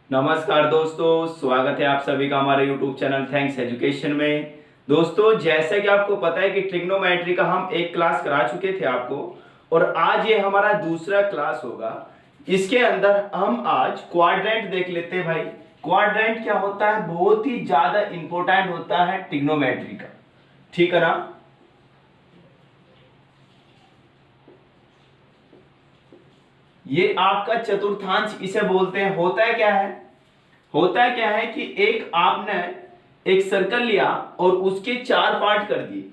नमस्कार दोस्तों, स्वागत है आप सभी का हमारे YouTube चैनल थैंक्स एजुकेशन में। दोस्तों, जैसे कि आपको पता है कि ट्रिग्नोमेट्री का हम एक क्लास करा चुके थे आपको, और आज ये हमारा दूसरा क्लास होगा। इसके अंदर हम आज क्वाड्रेंट देख लेते हैं भाई। क्वाड्रेंट क्या होता है, बहुत ही ज्यादा इंपॉर्टेंट होता है ट्रिग्नोमेट्री का, ठीक है ना। ये आपका चतुर्थांश इसे बोलते हैं। होता है क्या है कि एक आपने एक सर्कल लिया और उसके चार पार्ट कर दिए,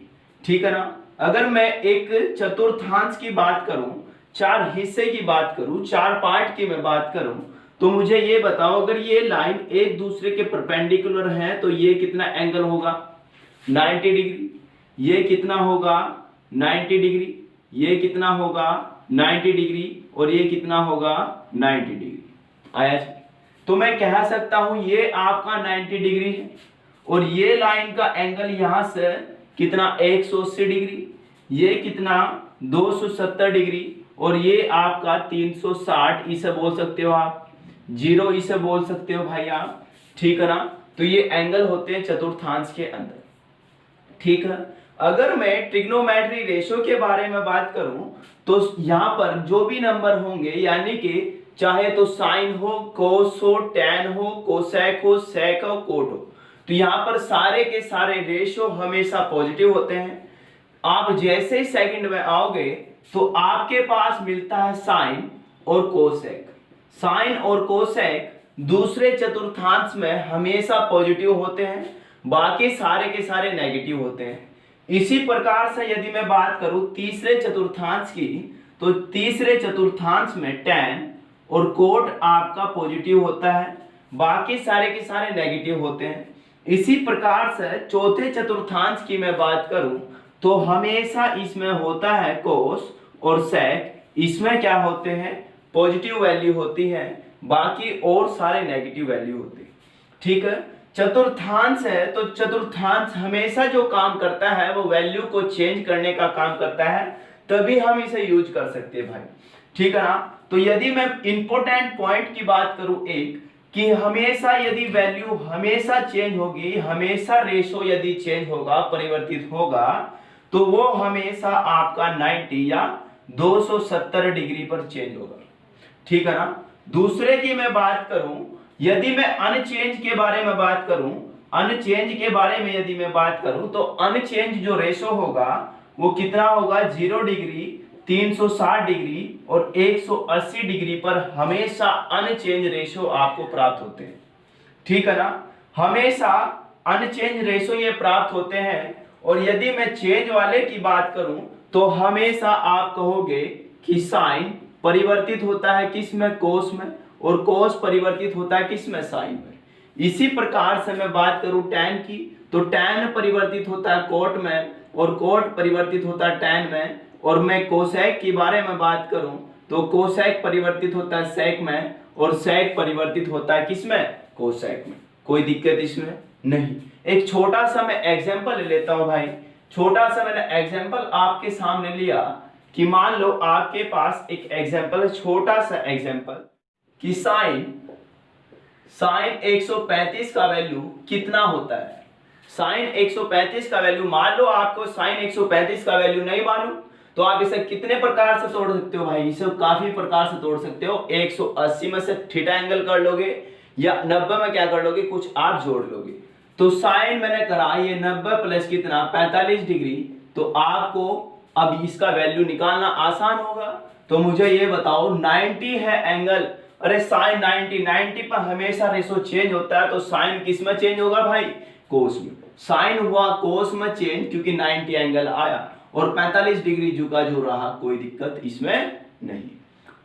ठीक है ना। अगर मैं एक चतुर्थांश की बात करूं, चार हिस्से की बात करूं, चार पार्ट की मैं बात करूं, तो मुझे ये बताओ, अगर ये लाइन एक दूसरे के परपेंडिकुलर है तो ये कितना एंगल होगा? 90 डिग्री। ये कितना होगा? 90 डिग्री। ये कितना होगा? 90 डिग्री। और ये कितना होगा? 90 डिग्री। आया? तो मैं कह सकता हूं ये आपका 90 डिग्री है, और ये लाइन का एंगल यहां से कितना? 180 डिग्री। ये कितना? 270 डिग्री। और ये आपका 360, इसे बोल सकते हो आप 0, इसे बोल सकते हो भाई आप, ठीक है ना। तो ये एंगल होते हैं चतुर्थांश के अंदर, ठीक है। अगर मैं ट्रिग्नोमेट्री रेशो के बारे में बात करूं, तो यहां पर जो भी नंबर होंगे, यानी कि चाहे तो साइन हो, कोस हो, टैन हो, कोसेक हो, सेक हो, कोट हो, तो यहां पर सारे के सारे रेशो हमेशा पॉजिटिव होते हैं। आप जैसे ही सेकंड में आओगे तो आपके पास मिलता है साइन और कोसेक। साइन और कोसेक दूसरे चतुर्थांश में हमेशा पॉजिटिव होते हैं, बाकी सारे के सारे नेगेटिव होते हैं। इसी प्रकार से यदि मैं बात करूं तीसरे चतुर्थांश की, तो तीसरे चतुर्थांश में टैन और कोट आपका पॉजिटिव होता है, बाकी सारे के सारे नेगेटिव होते हैं। इसी प्रकार से चौथे चतुर्थांश की मैं बात करूं, तो हमेशा इसमें होता है कोस और सेक, इसमें क्या होते हैं? पॉजिटिव वैल्यू होती है, बाकी और सारे नेगेटिव वैल्यू होते हैं, ठीक है। चतुर्थांश है तो चतुर्थांश हमेशा जो काम करता है वो वैल्यू को चेंज करने का काम करता है, तभी हम इसे यूज कर सकते हैं भाई, ठीक है ना। तो यदि मैं इंपॉर्टेंट पॉइंट की बात करूं एक, कि हमेशा यदि वैल्यू हमेशा चेंज होगी, हमेशा रेशो यदि चेंज होगा, परिवर्तित होगा, तो वो हमेशा आपका 90 या 270 डिग्री पर चेंज होगा, ठीक है ना। दूसरे की मैं बात करूं, यदि मैं अनचेंज के बारे में बात करूं, अनचेंज के बारे में यदि मैं बात करूं, तो अनचेंज जो रेशो होगा वो कितना होगा? 0 डिग्री, 360 डिग्री और 180 डिग्री पर हमेशा अनचेंज रेशो आपको प्राप्त होते हैं, ठीक है ना। हमेशा अनचेंज रेशो ये प्राप्त होते हैं। और यदि मैं चेंज वाले की बात करूं, तो हमेशा आप कहोगे कि साइन परिवर्तित होता है किस में? कोस में। और कोस परिवर्तित होता है किस में? साइन में। इसी प्रकार से मैं बात करूं टैन की, तो टैन परिवर्तित होता है कोट में, और कोट परिवर्तित होता है टैन में। और मैं कोसेक के बारे में बात करूं, तो कोसेक परिवर्तित होता है सेक में, और सेक परिवर्तित होता है किस में? कोसेक में। कोई दिक्कत इसमें नहीं। एक छोटा सा मैं एग्जांपल ले लेता हूं भाई। छोटा सा मैंने एग्जांपल आपके सामने लिया कि मान लो आपके पास एक एग्जांपल है, छोटा सा एग्जांपल, कि साइन 135 का वैल्यू कितना होता है। साइन 135 का वैल्यू, मान लो आपको साइन 135 का वैल्यू नहीं मालूम, तो आप इसे कितने प्रकार से तोड़ सकते हो भाई? इसे काफी प्रकार से तोड़ सकते हो। 180 में से थीटा एंगल कर लोगे, या 90 में क्या कर लोगे? कुछ आप जोड़ लोगे। तो साइन मैंने करा ये 90 प्लस कितना? 45 डिग्री। तो आपको अब इसका वैल्यू निकालना आसान होगा। तो मुझे ये बताओ 90 है एंगल, अरे साइन 90 पर हमेशा रेशो चेंज होता है, तो साइन किस में चेंज होगा भाई? कोस में। साइन हुआ कोस में चेंज, क्योंकि 90 एंगल आया, और 45 डिग्री झुका जो रहा, कोई दिक्कत इसमें नहीं,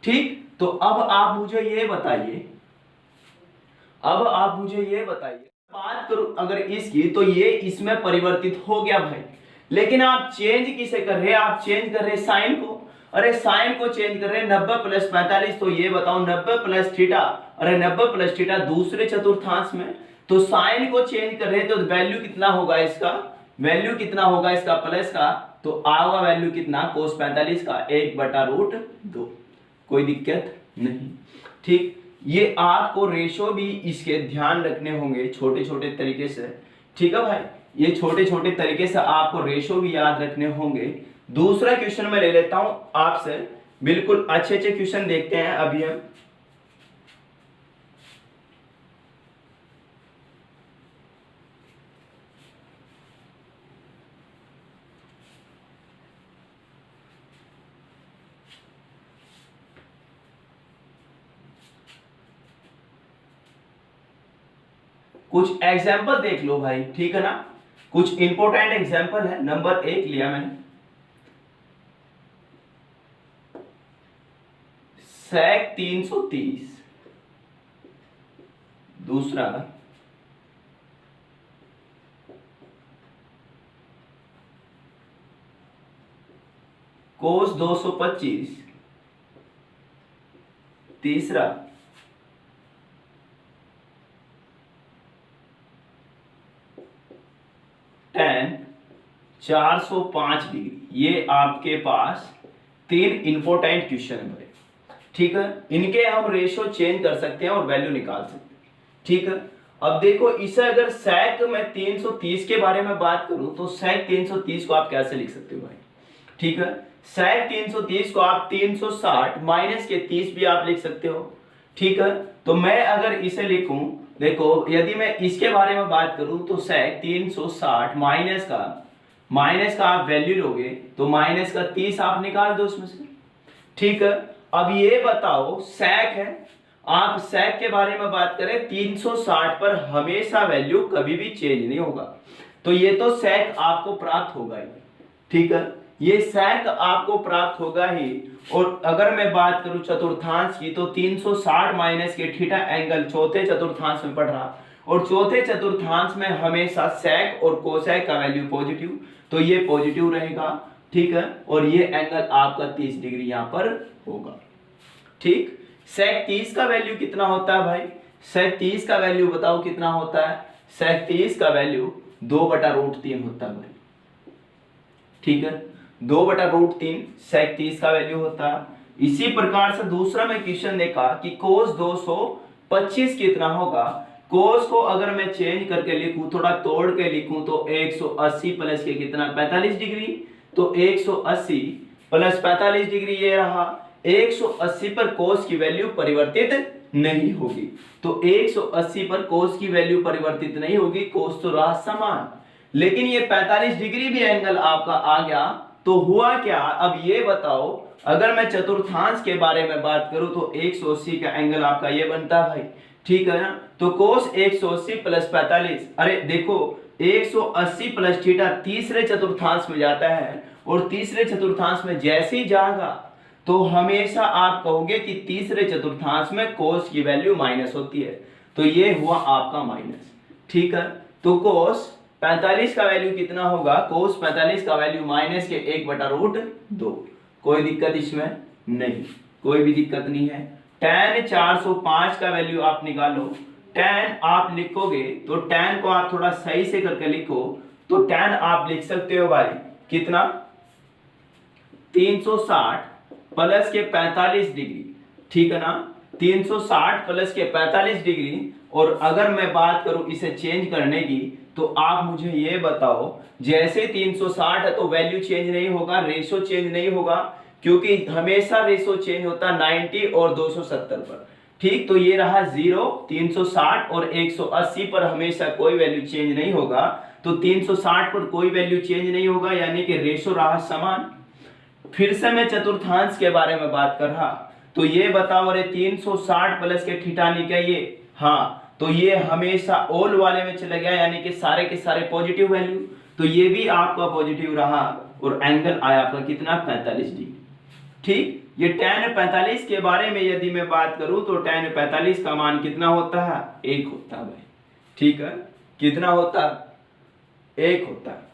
ठीक। तो अब आप मुझे ये बताइए, बात करूं अगर इसकी, तो ये इसमें परिवर्तित हो गया भाई। लेकिन आप चेंज किसे कर रहे हैं? आप चेंज कर रहे हैं साइन को। अरे साइन को चेंज कर रहे हैं 90 प्लस 45, तो ये बताओ 90 प्लस थीटा, अरे 90 प्लस थीटा दूसरे चतुर्थांश में, तो साइन को चेंज कर रहे हैं, तो वैल्यू कितना होगा इसका? वैल्यू कितना होगा इसका? प्लस का, तो आएगा वैल्यू कितना? कोस 45 का 1/√2। कोई दिक्कत नहीं, ठीक। ये आपको रेशो भी इसके ध्यान रखने होंगे छोटे छोटे तरीके से, ठीक है भाई। ये छोटे छोटे तरीके से आपको रेशो भी याद रखने होंगे। दूसरा क्वेश्चन मैं ले लेता हूं आपसे, बिल्कुल अच्छे अच्छे क्वेश्चन देखते हैं अभी हम। कुछ एग्जाम्पल देख लो भाई, ठीक है ना। कुछ इंपॉर्टेंट एग्जाम्पल है। नंबर 1 लिया मैंने, sec 330। दूसरा cos 225। तीसरा tan 405 डिग्री। ये आपके पास 3 इंपॉर्टेंट क्वेश्चन है भाई, ठीक है। इनके हम रेशो चेंज कर सकते हैं और वैल्यू निकाल सकते हैं, ठीक है। अब देखो इसे अगर sec मैं 330 के बारे में बात करूं तो sec 330 को आप कैसे लिख सकते हो भाई, ठीक है। sec 330 को आप 360 माइनस के 30 भी आप लिख सकते हो, ठीक है। तो मैं अगर इसे लिखूं, देखो यदि मैं इसके बारे में बात करूं तो sec 360 माइनस का आप वैल्यू लोगे तो माइनस का 30 आप निकाल दो उसमें से, ठीक है। अब ये बताओ sec है, आप sec के बारे में बात करें 360 पर हमेशा वैल्यू कभी भी चेंज नहीं होगा, तो ये तो sec आपको प्राप्त होगा ही, ठीक है। ये sec आपको प्राप्त होगा ही। और अगर मैं बात करूं चतुर्थांश की तो 360 माइनस के थीटा एंगल चौथे चतुर्थांश में पड़ रहा, और चौथे चतुर्थांश में हमेशा sec और cosec का वैल्यू पॉजिटिव, तो ये पॉजिटिव रहेगा, ठीक है। और ये एंगल आपका 30 डिग्री यहां पर होगा, ठीक। sec 30 का वैल्यू कितना होता है भाई, sec 30 का वैल्यू बताओ कितना होता है। sec 30 का वैल्यू 2/√3 होता है भाई, ठीक है। 2/√3 sec 30 का वैल्यू होता है। इसी प्रकार से दूसरा मैं क्वेश्चन देखा कि cos 225 कितना होगा। cos को अगर मैं चेंज करके लिखूं, थोड़ा तोड़ के लिखूं तो 180 प्लस के कितना 45 डिग्री, तो 180 प्लस 45 डिग्री ये रहा। 180 पर cos की वैल्यू परिवर्तित नहीं होगी, तो 180 पर cos की वैल्यू परिवर्तित नहीं होगी, cos तो रहा समान, लेकिन ये 45 डिग्री भी एंगल आपका आ गया। तो हुआ क्या, अब ये बताओ, अगर मैं चतुर्थांश के बारे में बात करूं तो 180 का एंगल आपका ये बनता है भाई, ठीक है ना। तो cos 180 प्लस 45, अरे देखो 180 प्लस थीटा तीसरे चतुर्थांश में जाता है, और तीसरे चतुर्थांश में जैसे ही जाएगा तो हमेशा आप कहोगे कि तीसरे चतुर्थांश में cos की वैल्यू माइनस होती है, तो ये हुआ आपका माइनस, ठीक है। तो cos 45 का वैल्यू कितना होगा, cos 45 का वैल्यू माइनस के 1/√2। कोई दिक्कत इसमें नहीं, कोई भी दिक्कत नहीं है। tan 405 का वैल्यू आप निकालो, tan आप लिखोगे तो tan को आप थोड़ा सही से करके लिखो, तो tan आप लिख सकते हो भाई कितना 360 प्लस के 45 डिग्री, ठीक है ना। 360 प्लस के 45 डिग्री। और अगर मैं बात करूं इसे चेंज करने की, तो आप मुझे ये बताओ, जैसे 360 है तो वैल्यू चेंज नहीं होगा, रेशो चेंज नहीं होगा, क्योंकि हमेशा रेशो चेंज होता है 90 और 270 पर, ठीक। तो ये रहा 0, 360 और 180 पर हमेशा कोई वैल्यू चेंज नहीं होगा, तो 360 पर कोई वैल्यू चेंज नहीं होगा, यानी कि रेशो रहा समान। फिर से मैं चतुर्थांश के बारे में बात कर रहा, तो ये बताओ, अरे 360 प्लस के थीटा निकालिए, हाँ, तो ये हमेशा ऑल वाले में चला गया, यानी कि सारे के सारे पॉजिटिव वैल्यू, तो ये भी आपका पॉजिटिव रहा, और एंगल आया आपका कितना 45 डिग्री, ठीक। ये tan 45 के बारे में यदि मैं बात करूं तो tan 45 का मान कितना होता है, 1 होता है भाई, ठीक है। कितना होता है, 1 होता है।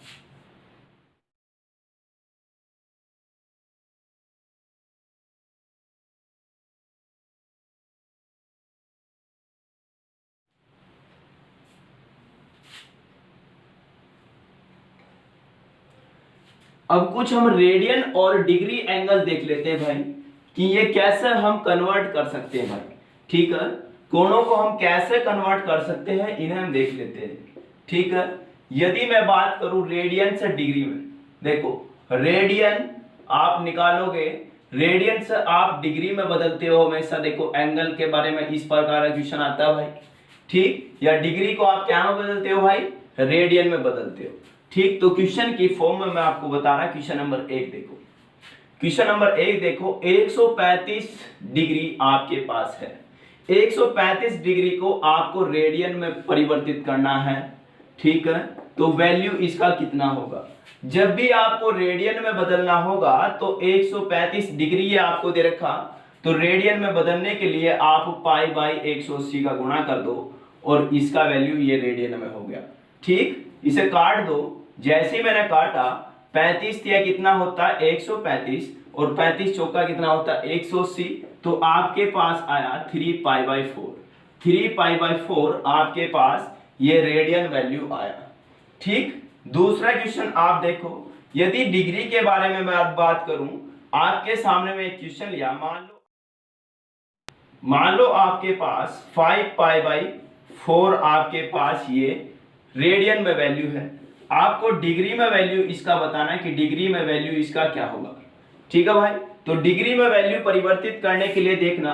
अब कुछ हम रेडियन और डिग्री एंगल देख लेते हैं भाई, कि ये कैसे हम कन्वर्ट कर सकते हैं भाई। ठीक है, कोणों को हम कैसे कन्वर्ट कर सकते हैं इन्हें हम देख लेते हैं। ठीक है, यदि मैं बात करूं रेडियन से डिग्री में, देखो रेडियन आप निकालोगे, रेडियन से आप डिग्री में बदलते हो हमेशा। देखो एंगल के बारे में इस प्रकार का क्वेश्चन आता है भाई, ठीक, या डिग्री को आप क्या में बदलते हो भाई, रेडियन में बदलते हो। ठीक, तो क्वेश्चन की फॉर्म में मैं आपको बता रहा, क्वेश्चन नंबर 1 देखो, क्वेश्चन नंबर 1 देखो, 135 डिग्री आपके पास है, 135 डिग्री को आपको रेडियन में परिवर्तित करना है। ठीक है, तो वैल्यू इसका कितना होगा, जब भी आपको रेडियन में बदलना होगा तो 135 डिग्री ये आपको दे रखा, तो रेडियन में बदलने के लिए आप पाई बाई 180 का गुणा कर दो और इसका वैल्यू ये रेडियन में हो गया। ठीक, इसे काट दो, जैसे ही मैंने काटा 35 दिया कितना होता है 135 और 35 चौका कितना होता है 180, तो आपके पास आया 3 पाई बाई 4, 3 पाई बाई 4 आपके पास ये रेडियन वैल्यू आया। ठीक, दूसरा क्वेश्चन आप देखो, यदि डिग्री के बारे में मैं बात करूं, आपके सामने में एक क्वेश्चन लिया, मान लो आपके पास 5 पाई बाई 4 आपके पास ये रेडियन में वैल्यू है, आपको डिग्री में वैल्यू इसका बताना है कि डिग्री में वैल्यू इसका क्या होगा। ठीक है भाई, तो डिग्री में वैल्यू परिवर्तित करने के लिए देखना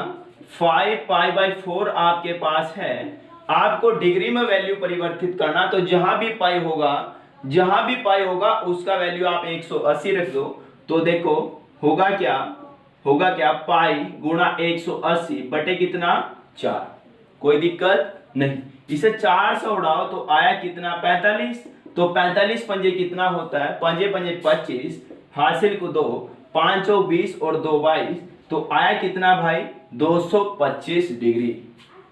5 पाई बाई 4 आपके पास है, आपको डिग्री में वैल्यू परिवर्तित करना, तो जहां भी पाई होगा उसका वैल्यू आप 180 रख दो, तो देखो होगा क्या पाई गुणा 180 बटे कितना 4, कोई दिक्कत नहीं। इसे 4 से उड़ाओ तो आया कितना 45, तो 45 पंजे कितना होता है, पंजे पंजे 25, हासिल को 2, 5 और 20 और 2 22, तो आया कितना भाई 225 डिग्री।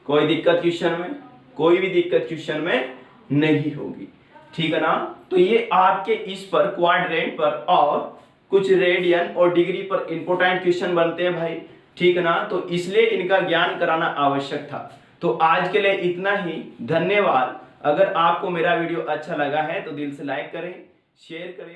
कोई दिक्कत क्वेश्चन में, कोई भी दिक्कत क्वेश्चन में नहीं होगी। ठीक है ना, तो ये आपके इस पर क्वाड्रेंट पर और कुछ रेडियन और डिग्री पर इंपॉर्टेंट क्वेश्चन बनते हैं भाई। ठीक है ना, तो इसलिए इनका ज्ञान कराना आवश्यक था। तो आज के लिए इतना ही, धन्यवाद। अगर आपको मेरा वीडियो अच्छा लगा है तो दिल से लाइक करें, शेयर करें।